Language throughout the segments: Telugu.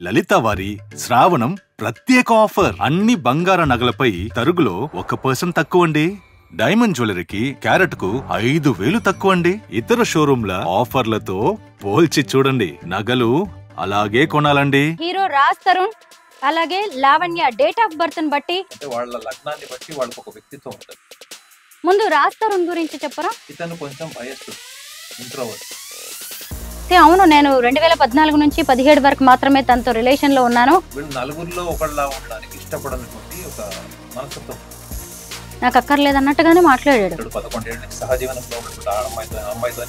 లలిత వారి శ్రావణం ప్రత్యేక ఆఫర్. అన్ని బంగార నగలపై తరుగులో 1% తక్కువండి. డైమండ్ జ్యువెలరీకి క్యారెట్ కు 5,000 తక్కువండి. ఇతర షోరూంల ఆఫర్లతో పోల్చి చూడండి. నగలు అలాగే కొనాలండి. హీరో రాజ్ తరుణ్ అలాగే లావణ్య డేట్ ఆఫ్ బర్త్ ని బట్టి అంటే వాళ్ళ లగ్నాన్ని బట్టి వాళ్ళకి ఒక వ్యక్తిత్వం ఉంటుంది. ముందు రాజ్ తరుణ్ గురించి చెప్పరా? ఇతను కొంచెం బయస్డ్, ఇంట్రోవర్ట్. అవును, నేను 2014 నుంచి 17 వరకు మాత్రమే తనతో రిలేషన్ లో ఉన్నాను. వీళ్ళు నలుగురిలో ఒకళ్ళ ఉండడానికి ఇష్టపడనటువంటి ఒక మనస్తత్వం. నాకు అక్కర్లేదన్నట్టుగానే మాట్లాడాడు. 11 ఏళ్ళ నుంచి సహజీవనంలో ఉన్నటువంటి అమ్మాయితో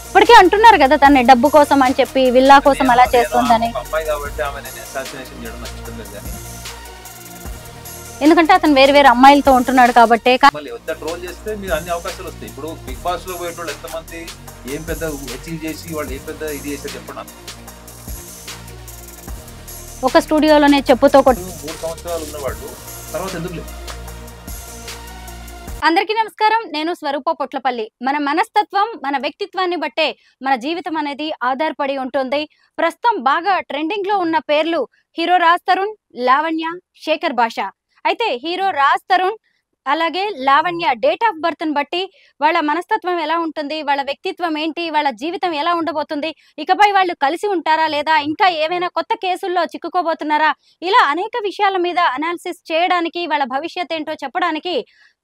ఇప్పటికే అంటున్నారు కదా తన డబ్బు కోసం అని చెప్పి, విల్లా కోసం అలా చేస్తుందని. అమ్మాయి కాబట్టి ఆమె అసాసినేషన్ చేయడం నాకు ఇష్టం లేదు. కానీ ఎందుకంటే అతను వేరు వేరు అమ్మాయిలతో ఉంటున్నాడు కాబట్టి. మళ్ళీ ఎంత ట్రోల్ చేస్తే మీరు అన్ని అవకాశాలు వస్తాయి. ఇప్పుడు బిగ్ బాస్ లో పోయేటోళ్ళు ఎంతమంది ఏం పెద్ద అచీవ్ చేసి వాళ్ళు ఏం పెద్ద ఇది చేస్తే చెప్పండి. ఒక స్టూడియోలోనే చెప్పుతో కొట్టి 3 సంవత్సరాలు ఉన్నవాళ్ళు తర్వాత ఎందుకు లేదు. అందరికీ నమస్కారం, నేను స్వరూప పొట్లపల్లి. మన మనస్తత్వం, మన వ్యక్తిత్వాన్ని బట్టే మన జీవితం అనేది ఆధారపడి ఉంటుంది. ప్రస్తుతం బాగా ట్రెండింగ్ లో ఉన్న పేర్లు హీరో రాజ్ తరుణ్, లావణ్య, శేఖర్ భాష. అయితే హీరో రాజ్ తరుణ్ అలాగే లావణ్య డేట్ ఆఫ్ బర్త్ ని బట్టి వాళ్ళ మనస్తత్వం ఎలా ఉంటుంది, వాళ్ళ వ్యక్తిత్వం ఏంటి, వాళ్ళ జీవితం ఎలా ఉండబోతుంది, ఇకపై వాళ్ళు కలిసి ఉంటారా లేదా, ఇంకా ఏమైనా కొత్త కేసుల్లో చిక్కుకోబోతున్నారా, ఇలా అనేక విషయాల మీద అనాలిసిస్ చేయడానికి, వాళ్ళ భవిష్యత్ ఏంటో చెప్పడానికి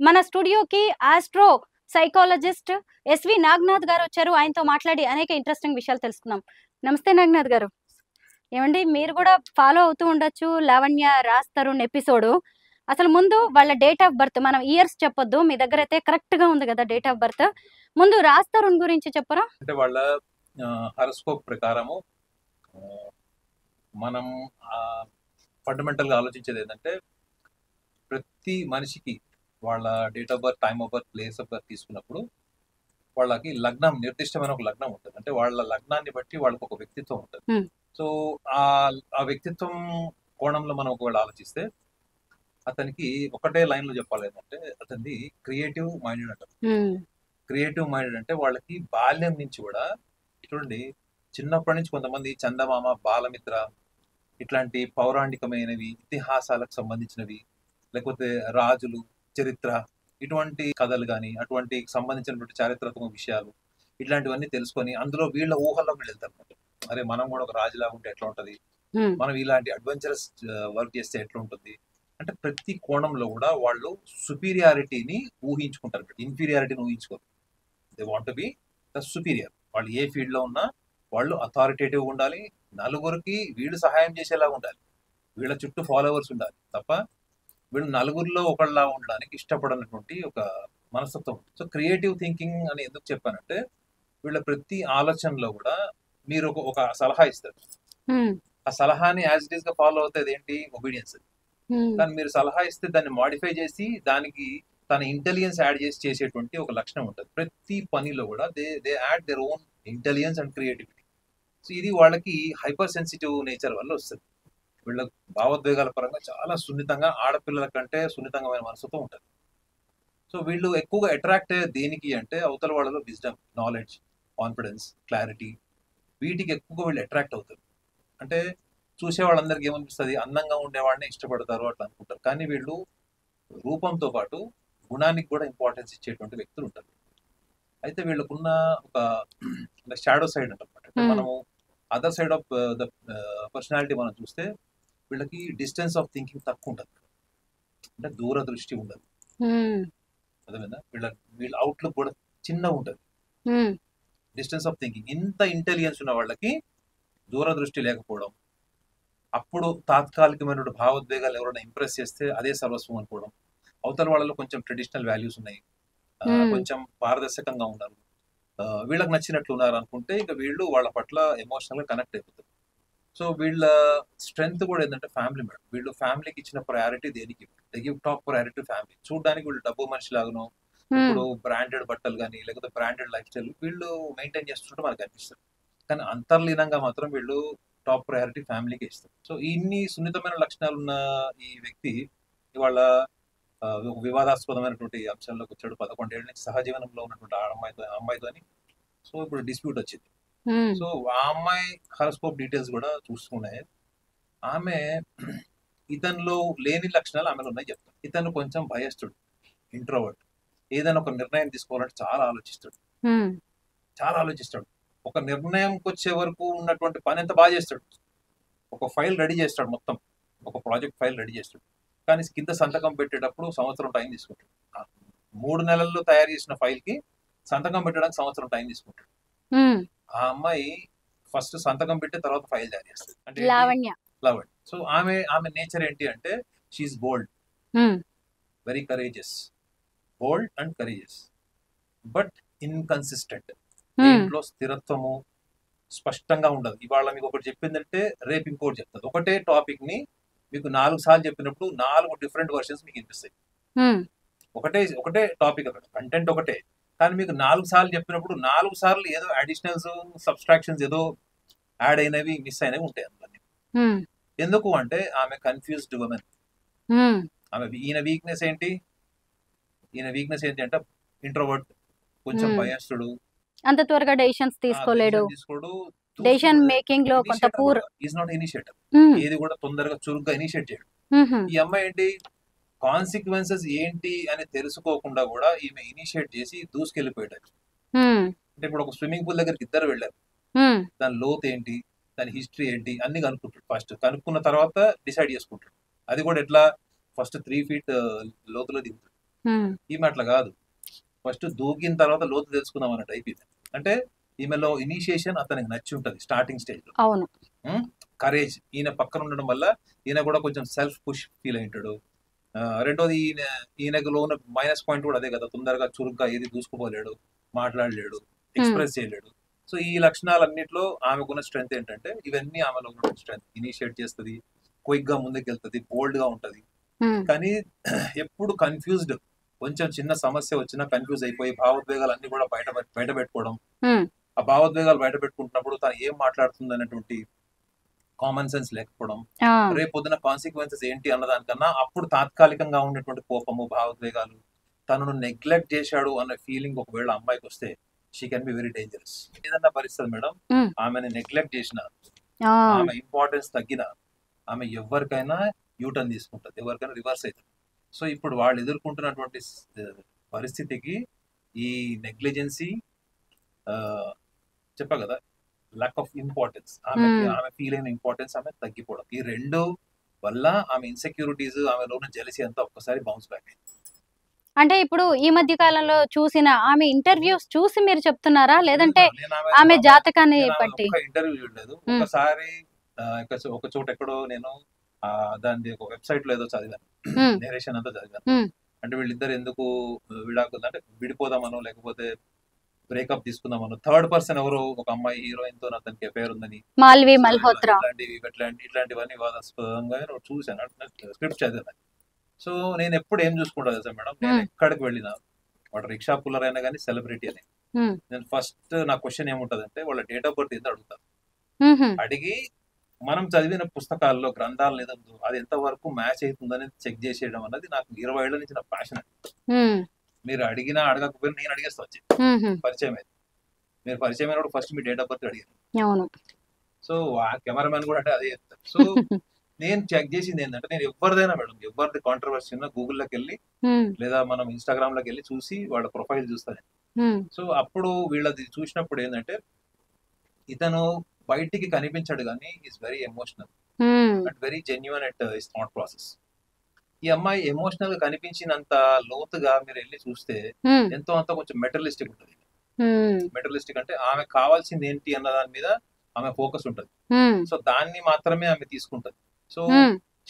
మన స్టూడియోకి ఆస్ట్రో సైకాలజిస్ట్ ఎస్వి నాగనాథ్ గారు వచ్చారు. ఆయనతో మాట్లాడి అనేక ఇంట్రెస్టింగ్ విషయాలు తెలుసుకుందాం. నమస్తే నాగనాథ్ గారు. ఏమండి, మీరు కూడా ఫాలో అవుతూ ఉండొచ్చు లావణ్య రాజ్ తరుణ్ ఎపిసోడ్. అసలు ముందు వాళ్ళ డేట్ ఆఫ్ బర్త్, మనం ఇయర్స్ చెప్పొద్దు, మీ దగ్గర అయితే కరెక్ట్ గా ఉంది కదా డేట్ ఆఫ్ బర్త్. ముందు రాజ్ తరుణ్ గురించి చెప్పరా? అంటే వాళ్ళ హారోస్కోప్ ప్రకారము మనం ఫండమెంటల్ గా ఆలోచించేది ఏంటంటే, ప్రతి మనిషికి వాళ్ళ date of birth, time of birth, place of birth తీసుకున్నప్పుడు వాళ్ళకి లగ్నం, నిర్దిష్టమైన ఒక లగ్నం ఉంటుంది. అంటే వాళ్ళ లగ్నాన్ని బట్టి వాళ్ళకి ఒక వ్యక్తిత్వం ఉంటుంది. సో ఆ వ్యక్తిత్వం కోణంలో మనం ఒకవేళ ఆలోచిస్తే అతనికి ఒకటే లైన్ లో చెప్పాలి ఏంటంటే, అతన్ని క్రియేటివ్ మైండెడ్ అంటారు. క్రియేటివ్ మైండెడ్ అంటే వాళ్ళకి బాల్యం నుంచి కూడా చూడండి, చిన్నప్పటి నుంచి కొంతమంది చందమామ, బాలమిత్ర ఇట్లాంటి పౌరాణికమైనవి, ఇతిహాసాలకు సంబంధించినవి, లేకపోతే రాజులు, చరిత్ర, ఇటువంటి కథలు కానీ అటువంటి సంబంధించినటువంటి చారిత్రాత్మక విషయాలు ఇట్లాంటివన్నీ తెలుసుకొని అందులో వీళ్ళ ఊహల్లో వీళ్ళు వెళ్తారు అనమాట. అరే మనం కూడా ఒక రాజులాగా ఉంటే ఎట్లా ఉంటది, మనం ఇలాంటి అడ్వెంచరస్ వర్క్ చేస్తే ఎట్లా ఉంటుంది. అంటే ప్రతి కోణంలో కూడా వాళ్ళు సుపీరియారిటీని ఊహించుకుంటారు, ఇన్ఫీరియారిటీని ఊహించుకోరు. They want be the superior. వాళ్ళు ఏ ఫీల్డ్ లో ఉన్నా వాళ్ళు అథారిటేటివ్ ఉండాలి, నలుగురికి వీళ్ళు సహాయం చేసేలాగా ఉండాలి, వీళ్ళ చుట్టూ ఫాలోవర్స్ ఉండాలి తప్ప వీళ్ళు నలుగురిలో ఒకళ్ళలా ఉండడానికి ఇష్టపడనటువంటి ఒక మనస్తత్వం. సో క్రియేటివ్ థింకింగ్ అని ఎందుకు చెప్పానంటే, వీళ్ళ ప్రతి ఆలోచనలో కూడా మీరు ఒక సలహా ఇస్తారు, ఆ సలహాని యాజ్ ఇట్ ఈస్ గా ఫాలో అవుతుంది ఏంటి, ఒబీడియన్స్. కానీ మీరు సలహా ఇస్తే దాన్ని మాడిఫై చేసి దానికి తన ఇంటెలిజెన్స్ యాడ్ చేసి చేసేటువంటి ఒక లక్షణం ఉంటుంది. ప్రతి పనిలో కూడా they add their own intelligence and creativity. So ఇది వాళ్ళకి హైపర్ సెన్సిటివ్ నేచర్ వల్ల వస్తుంది. వీళ్ళ భావోద్వేగాల పరంగా చాలా సున్నితంగా, ఆడపిల్లల కంటే సున్నితంగా మనసుతో ఉంటుంది. సో వీళ్ళు ఎక్కువగా అట్రాక్ట్ అయ్యే దేనికి అంటే, అవతల వాళ్ళలో విజ్డమ్, నాలెడ్జ్, కాన్ఫిడెన్స్, క్లారిటీ, వీటికి ఎక్కువగా వీళ్ళు అట్రాక్ట్ అవుతారు. అంటే చూసే వాళ్ళందరికీ ఏమనిపిస్తుంది, అందంగా ఉండేవాడిని ఇష్టపడతారు అట్లా అనుకుంటారు. కానీ వీళ్ళు రూపంతో పాటు గుణానికి కూడా ఇంపార్టెన్స్ ఇచ్చేటువంటి వ్యక్తులు ఉంటారు. అయితే వీళ్ళకున్న ఒక షాడో సైడ్ అంటారు. మనము other side of the personality మనం చూస్తే వీళ్ళకి డిస్టెన్స్ ఆఫ్ థింకింగ్ తక్కువ ఉంటుంది, అంటే దూరదృష్టి ఉండదు. అదేవిధంగా వీళ్ళ అవుట్లుక్ కూడా చిన్నగా ఉంటుంది, డిస్టెన్స్ ఆఫ్ థింకింగ్. ఇంత ఇంటెలిజెన్స్ ఉన్న వాళ్ళకి దూరదృష్టి లేకపోవడం, అప్పుడు తాత్కాలికమైన భావోద్వేగాలు ఎవరైనా ఇంప్రెస్ చేస్తే అదే సర్వస్వం అనుకోవడం, అవతల వాళ్ళలో కొంచెం ట్రెడిషనల్ వాల్యూస్ ఉన్నాయి, కొంచెం పారదర్శకంగా ఉన్నారు, వీళ్ళకి నచ్చినట్లు ఉన్నారు అనుకుంటే ఇక వీళ్ళు వాళ్ళ పట్ల ఎమోషనల్ గా కనెక్ట్ అయిపోతారు. సో వీళ్ళ స్ట్రెంగ్త్ కూడా ఏంటంటే ఫ్యామిలీ. మేడం వీళ్ళు ఫ్యామిలీకి ఇచ్చిన ప్రయారిటీ దేనికి, they give top priority family. చూడడానికి వీళ్ళు డబ్బు మనిషి లాగానో, ఇప్పుడు బ్రాండెడ్ బట్టలు కానీ లేకపోతే బ్రాండెడ్ లైఫ్ స్టైల్ వీళ్ళు మెయింటైన్ చేస్తుంటే మనకు అనిపిస్తుంది. కానీ అంతర్లీనంగా మాత్రం వీళ్ళు టాప్ ప్రయారిటీ ఫ్యామిలీకి ఇస్తారు. సో ఇన్ని సున్నితమైన లక్షణాలు ఉన్న ఈ వ్యక్తి ఇవాళ ఒక వివాదాస్పదమైనటువంటి అంశంలోకి వచ్చాడు. 11 ఏళ్ళ నుంచి సహజీవనంలో ఉన్నటువంటి అమ్మాయితో. సో ఇప్పుడు డిస్ప్యూట్ వచ్చింది. సో ఆ అమ్మాయి హారోస్కోప్ డీటెయిల్స్ కూడా చూసుకున్నాయి. ఆమె ఇతనిలో లేని లక్షణాలు ఆమెలో ఉన్నాయి చెప్తాడు. ఇతను కొంచెం భయస్తుడు, ఇంట్రోవర్ట్. ఏదైనా ఒక నిర్ణయం తీసుకోవాలంటే చాలా ఆలోచిస్తాడు. ఒక నిర్ణయంకి వచ్చే వరకు ఉన్నటువంటి పని ఎంత బాగా చేస్తాడు. ఒక ఫైల్ రెడీ చేస్తాడు, మొత్తం ఒక ప్రాజెక్ట్ ఫైల్ రెడీ చేస్తాడు. కానీ కింద సంతకం పెట్టేటప్పుడు సంవత్సరం టైం తీసుకుంటాడు. 3 నెలల్లో తయారు చేసిన ఫైల్ కి సంతకం పెట్టడానికి సంవత్సరం టైం తీసుకుంటాడు. ఆ అమ్మాయి ఫస్ట్ సంతకం పెట్టి తర్వాత ఫైల్ తయారు చేస్తుంది. అంటే లావణ్య. సో ఆమె నేచర్ ఏంటి అంటే she is bold, very courageous, bold and courageous, but inconsistent. దీంట్లో స్థిరత్వము స్పష్టంగా ఉండదు. ఇవాళ మీకు ఒకటి చెప్పిందంటే రేపు ఇంకోటి చెప్తుంది. ఒకటే టాపిక్ ని మీకు 4 సార్లు చెప్పినప్పుడు 4 డిఫరెంట్ వర్షన్స్ మీకు వినిపిస్తాయి. ఒకటే టాపిక్, అక్కడ కంటెంట్ ఒకటే, కానీ మీకు 4 సార్లు చెప్పినప్పుడు 4 సార్లు ఏదో అడిషనల్స్, సబ్స్ట్రాక్షన్స్ ఏదో యాడ్ అయినవి, మిస్ అయినవి ఉంటాయి అందులో. ఎందుకు అంటే ఆమె కన్ఫ్యూజ్డ్ ఉమెన్. ఆమె ఈయన వీక్నెస్ ఏంటి అంటే ఇంట్రోవర్ట్, కొంచెం భయస్తుడు, అంత త్వరగా డెసిషన్స్ తీసుకోలేడు, డెసిషన్ మేకింగ్ లో కొంత పూర్, ఈజ్ నాట్ ఇనిషియేటర్. ఏది కూడా తొందరగా చురుగ్గా ఇనిషియేట్ చేయడు. ఈ అమ్మాయి ఏంటి, కాన్సిక్వెన్సెస్ ఏంటి అని తెలుసుకోకుండా కూడా ఈమె ఇనిషియేట్ చేసి దూసుకెళ్ళిపోయాడు. అంటే ఇప్పుడు ఒక స్విమ్మింగ్ పూల్ దగ్గరికి ఇద్దరు వెళ్ళారు, దాని లోతు ఏంటి, దాని హిస్టరీ ఏంటి అన్ని కనుక్కుంటాడు. ఫస్ట్ కనుక్కున్న తర్వాత డిసైడ్ చేసుకుంటాడు. అది కూడా ఎట్లా, ఫస్ట్ 3 feet లోతులో దిగుతాడు. ఈమె అట్లా కాదు, ఫస్ట్ దూకిన తర్వాత లోతు తెలుసుకుందాం అన్నట్టు అయిపోయింది. అంటే ఈమెలో ఇనిషియేషన్ అతనికి నచ్చి ఉంటది స్టార్టింగ్ స్టేజ్ లో. అవును, కరేజ్. ఈయన పక్కన ఉండడం వల్ల ఈయన కూడా కొంచెం సెల్ఫ్ పుష్ ఫీల్ అయింటాడు. రెండోది ఈయనలో ఉన్న మైనస్ పాయింట్ కూడా అదే కదా, తొందరగా చురుగ్గా ఏది దూసుకుపోలేడు, మాట్లాడలేడు, ఎక్స్ప్రెస్ చేయలేడు. సో ఈ లక్షణాలన్నింటిలో ఆమెకున్న స్ట్రెంత్ ఏంటంటే ఇవన్నీ ఆమెలో ఉన్న స్ట్రెంత్. ఇనిషియేట్ చేస్తుంది, క్విక్ గా ముందుకు వెళ్తుంది, బోల్డ్ గా ఉంటది. కానీ ఎప్పుడు కన్ఫ్యూజ్డ్, కొంచెం చిన్న సమస్య వచ్చినా కన్ఫ్యూజ్ అయిపోయి భావోద్వేగాలు అన్ని కూడా బయట పెట్టుకోవడం. ఆ భావోద్వేగాలు బయట పెట్టుకుంటున్నప్పుడు తను ఏం మాట్లాడుతుంది అనేటువంటి కామన్ సెన్స్ లేకపోవడం, రేపు పొద్దున కాన్సిక్వెన్సెస్ ఏంటి అన్నదానికన్నా అప్పుడు తాత్కాలికంగా ఉన్నటువంటి కోపము, భావోద్వేగాలు, తనను నెగ్లెక్ట్ చేశాడు అన్న ఫీలింగ్ ఒకవేళ అమ్మాయికి వస్తే she can be very dangerous. ఏదన్నా పరిస్థితి మేడం, ఆమెని నెగ్లెక్ట్ చేసిన, ఆమె ఇంపార్టెన్స్ తగ్గిన, ఆమె ఎవరికైనా యూటర్న్ తీసుకుంటది, ఎవరికైనా రివర్స్ అవుతుంది. సో ఇప్పుడు వాళ్ళు ఎదుర్కొంటున్నటువంటి పరిస్థితికి ఈ నెగ్లిజెన్సీ, చెప్పా కదా, lack of ఇంపార్టెన్స్, ఆమె ఫీల్ అయిన ఇంపార్టెన్స్ ఆమె తగ్గిపోవడం, ఈ రెండు వల్ల ఆమె ఇన్సెక్యూరిటీస్, ఆమెలో ఉన్న జెలసీ అంతా ఒక్కసారి బౌన్స్ బ్యాక్ అయింది. అంటే ఇప్పుడు ఈ మధ్య కాలంలో చూసిన ఆమె ఇంటర్వ్యూస్ చూసి మీరు చెప్తున్నారా, లేదంటే ఆమె జాతకాన్ని బట్టి? ఇంటర్వ్యూ చూడలేదు, ఒకసారి ఒక చోట ఎక్కడో నేను దాని ఒక వెబ్సైట్ లో ఏదో చదివాను, నేరేషన్ అంతా చదివాను. అంటే వీళ్ళిద్దరు ఎందుకు విడాకులు, అంటే విడిపోదామనో లేకపోతే బ్రేకప్ తీసుకుందామనో, థర్డ్ పర్సన్ ఎవరో ఒక అమ్మాయి హీరోయిన్ తో అతనికి అఫైర్ ఉందని, మాల్వి మల్హోత్రా, ఇట్లాంటివన్నీ వివాదాస్పదంగా చూసాను, స్క్రిప్ట్ చదివాను. సో నేను ఎప్పుడు ఏం చూసుకుంటా తెలుసా మేడం, నేను ఎక్కడికి వెళ్ళినా వాడు రిక్షా పుల్లర్ అయినా కానీ సెలబ్రిటీ అని, నేను ఫస్ట్ నా క్వశ్చన్ ఏముంటది అంటే వాళ్ళ డేట్ ఆఫ్ బర్త్ ఏందో అడుగుతాను. అడిగి మనం చదివిన పుస్తకాల్లో, గ్రంథాలు ఏదో అది ఎంత వరకు మ్యాచ్ అవుతుందని చెక్ చేసేయడం అన్నది నాకు 20 ఏళ్ల నుంచి నా ప్యాషన్. మీరు అడిగినా అడగకపోయినా నేను అడిగేస్తా వచ్చి పరిచయం అయింది. మీరు పరిచయం అయినప్పుడు first me date of birth అడిగాను. సో ఆ కెమెరామెన్ కూడా అంటే అదే చెప్తారు. సో నేను చెక్ చేసింది ఏంటంటే, నేను ఎవరిదైనా మేడం, ఎవరిది కాంట్రవర్సీ ఉన్నా గూగుల్లోకి వెళ్ళి లేదా మనం ఇన్స్టాగ్రామ్ లోకి వెళ్ళి చూసి వాళ్ళ ప్రొఫైల్ చూస్తాను. సో అప్పుడు వీళ్ళది చూసినప్పుడు ఏంటంటే, ఇతను బయటికి కనిపించాడు కానీ is very emotional and very genuine at his thought process. ఈ అమ్మాయి ఎమోషనల్ గా కనిపించినంత లోతుగా మీరు వెళ్ళి చూస్తే ఎంతో అంత కొంచెం మెటరలిస్టిక్ ఉంటుంది. మెటరలిస్టిక్ అంటే ఆమె కావాల్సింది ఏంటి అన్న దాని మీద ఆమె ఫోకస్ ఉంటుంది. సో దాన్ని మాత్రమే ఆమె తీసుకుంటది. So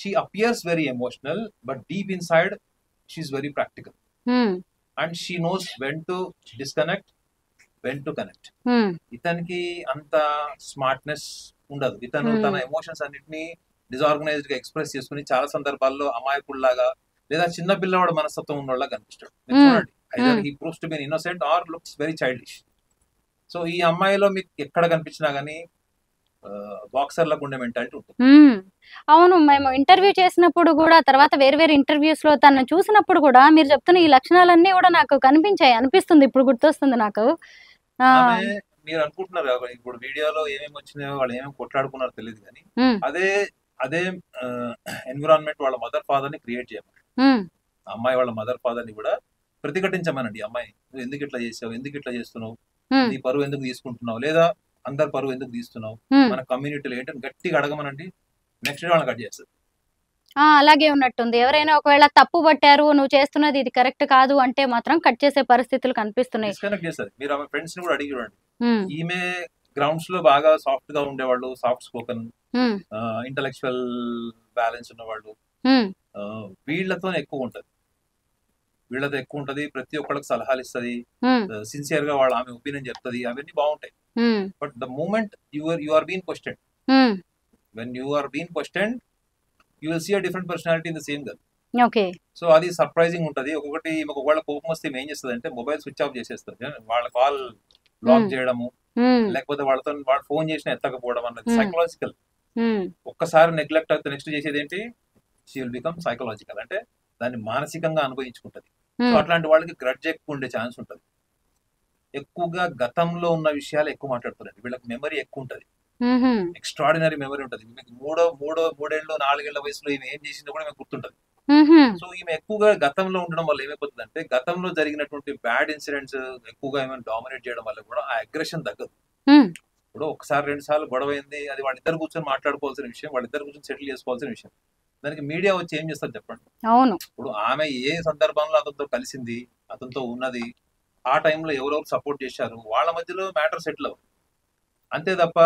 she appears very emotional, but deep inside she is very practical and she knows when to disconnect, when to connect. ఇతనికి అంత స్మార్ట్నెస్ ఉండదు. ఇతను తన ఎమోషన్స్ అన్నిటిని డిజార్గనైజ్డ్ గా ఎక్స్ప్రెస్ చేసుకుని చాలా సందర్భాల్లో అమాయకుల్లాగా లేదా చిన్న పిల్లవాడు మనస్తత్వం ఉన్నోళ్ళ కనిపిస్తాడు. చూడండి, either he proves to be innocent or looks very childish. So ఈ అమ్మాయిలో మీకు ఎక్కడ కనిపించినా గానీ బాక్సర్లకు ఉండే మెంటాలిటీ ఉంటుంది. అవును, మేము ఇంటర్వ్యూ చేసినప్పుడు కూడా, తర్వాత వేరు వేరు ఇంటర్వ్యూస్ లో తను చూసినప్పుడు కూడా మీరు చెప్తున్న ఈ లక్షణాలన్నీ కూడా నాకు కనిపించాయి, అనిపిస్తుంది, ఇప్పుడు గుర్తొస్తుంది నాకు. మీరు అనుకుంటున్నారు కదా, ఇప్పుడు వీడియోలో ఏమేమి వచ్చినాయో వాళ్ళు ఏమేమి కొట్లాడుకున్నారో తెలియదు కానీ ఉమ్, అదే అదే ఎన్విరాన్మెంట్ వాళ్ళ మదర్ ఫాదర్ ని క్రియేట్ చేయమని, ఉమ్, ఆ అమ్మాయి వాళ్ళ మదర్ ఫాదర్ ని కూడా ప్రతిఘటించమనండి. అమ్మాయి నువ్వు ఎందుకు ఇట్లా చేసావు, ఎందుకు ఇట్లా చేస్తున్నావు, ఉమ్, నీ పరువు ఎందుకు తీసుకుంటున్నావు, లేదా అందరి పరువు ఎందుకు తీస్తున్నావు, ఉమ్. మన కమ్యూనిటీలో ఏంటని గట్టిగా అడగమనండి. నెక్స్ట్ డే వాళ్ళని కట్ చేస్తారు. అలాగే ఉన్నట్టుంది. ఎవరైనా ఒకవేళ తప్పు పట్టారు, నువ్వు చేస్తున్నది ఇది కరెక్ట్ కాదు అంటే మాత్రం కట్ చేసే పరిస్థితులు కనిపిస్తున్నాయి. డిస్కనెక్ట్ చేస్తారు. మీరు ఆమె ఫ్రెండ్స్ ని కూడా అడిగి చూడండి. ఉమ్, ఈమె గ్రౌండ్స్ లో బాగా సాఫ్ట్ గా ఉండేవాళ్ళు, సాఫ్ట్ స్పోకన్, ఉమ్, ఇంటలెక్చువల్ బ్యాలెన్స్ ఉన్నవాళ్ళు, ఉమ్, వీళ్ళతో ఎక్కువ ఉంటది. వీళ్ళతో ఎక్కువ ఉంటది, ప్రతి ఒక్కళ్ళకి సలహాలు ఇస్తుంది, ఉమ్, సిన్సియర్ గా వాళ్ళ ఆమె ఒపీనియన్ చెప్తుంది, అవన్నీ బాగుంటాయి. Um, but the moment you are been question, um. When you are been question you will see a different personality in the same girl. Okay. So అది సర్ప్రైజింగ్ ఉంటది. ఒక్కొక్కటి ఒకవేళ కోపం వస్తే ఏం చేస్తుంది అంటే మొబైల్ స్విచ్ ఆఫ్ చేసేస్తుంది, వాళ్ళ కాల్ బ్లాక్ చేయడము, ఉమ్, లేకపోతే వాళ్ళతో వాళ్ళు ఫోన్ చేసినా ఎత్తకపోవడం అన్నది Hmm. సైకలాజికల్. ఉమ్, ఒక్కసారి నెగ్లెక్ట్ అయితే నెక్స్ట్ చేసేది ఏంటి, షీ విల్ బికమ్ సైకలాజికల్, అంటే దాన్ని మానసికంగా అనుభవించుకుంటది. సో ఉమ్, అట్లాంటి వాళ్ళకి గ్రడ్జ్ ఎక్కువ ఉండే ఛాన్స్ ఉంటది. ఎక్కువగా గతంలో ఉన్న విషయాలు ఎక్కువ మాట్లాడుతున్నారు. వీళ్ళకి మెమరీ ఎక్కువ ఉంటది, ఉహుం, ఎక్స్ట్రాడినరీ మెమరీ ఉంటది. మీకు మూడేళ్ళు 4 ఏళ్ల వయసులో ఈమె ఏం చేసిందో కూడా మీకు గుర్తుంటది. ఉహుం, సో ఈమె ఎక్కువగా గతంలో ఉండడం వల్ల ఏమైపోతుంది అంటే, గతంలో జరిగినటువంటి బ్యాడ్ ఇన్సిడెంట్స్ ఎక్కువగా ఏమైనా డామినేట్ చేయడం వల్ల కూడా ఆ అగ్రెషన్ తగ్గదు. ఉమ్, ఇప్పుడు ఒకసారి 2 సార్లు గొడవ అయింది, అది వాళ్ళిద్దరు కూర్చొని మాట్లాడుకోవాల్సిన విషయం, వాళ్ళిద్దరు కూర్చొని సెటిల్ చేసుకోవాల్సిన విషయం. దానికి మీడియా వచ్చి ఏం చేస్తారు చెప్పండి. అవును. ఇప్పుడు ఆమె ఏ సందర్భంలో అతనితో కలిసింది, అతనితో ఉన్నది, ఆ టైంలో ఎవరెవరు సపోర్ట్ చేశారు, వాళ్ళ మధ్యలో మ్యాటర్ సెటిల్ అవ్వదు. అంతే తప్ప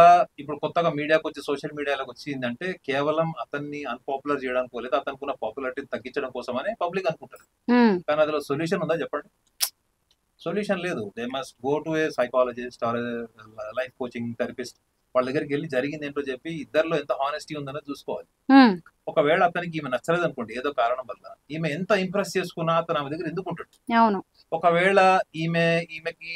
ఇప్పుడు కొత్తగా మీడియాకి వచ్చి సోషల్ మీడియాలోకి వచ్చిందంటే కేవలం అతన్ని అన్పాపులర్ చేయడానికి లేదా అతనికి ఉన్న పాపులారిటీని తగ్గించడం కోసమని పబ్లిక్ అనుకుంటారు. ఉమ్, కానీ అందులో సొల్యూషన్ ఉందా చెప్పండి? సొల్యూషన్ లేదు. They must go to A psychologist or life coaching therapist. వాళ్ళ దగ్గరికి వెళ్ళి జరిగింది ఏంటో చెప్పి ఇద్దరిలో ఎంత హానెస్టీ ఉందనేది చూసుకోవాలి. ఉమ్, ఒకవేళ అతనికి ఈమె నచ్చలేదు అనుకోండి, ఏదో కారణం వల్ల, ఈమె ఎంత ఇంప్రెస్ చేసుకున్నా అతను ఆమె దగ్గర ఎందుకు ఉంటాడు? అవును. ఒకవేళ ఈమెకి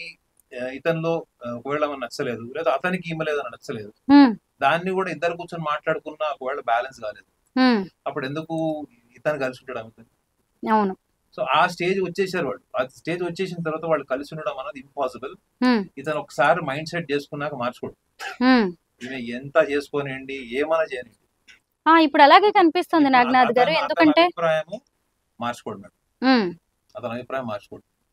ఇతనిలో ఒకవేళ ఆమె నచ్చలేదు, లేదా అతనికి ఈమె లేదని నచ్చలేదు, ఉమ్, దాన్ని కూడా ఇద్దరు కూర్చొని మాట్లాడుకున్నా ఒకవేళ బ్యాలెన్స్ కాలేదు, ఉమ్, అప్పుడు ఎందుకు ఇతను కలిసి ఉంటాడు ఆమెతో? అవును. సో ఆ స్టేజ్ వచ్చేసారు వాళ్ళు. ఆ స్టేజ్ వచ్చేసిన తర్వాత వాళ్ళు కలిసి ఉండడం అనేది ఇంపాసిబుల్. ఉమ్, ఇతను ఒకసారి మైండ్ సెట్ చేసుకున్నాక మార్చుకోడు. ఉమ్. ఈమె ఎంత చేసుకోనండి, ఏమైనా చేయనండి, ఇప్పుడు అలాగే కనిపిస్తుంది నాగనాథ్ గారు. అతని ఎందుకంటే అభిప్రాయము మార్చుకోడు మేడం. ఉమ్, అతని అభిప్రాయం మార్చుకోడు.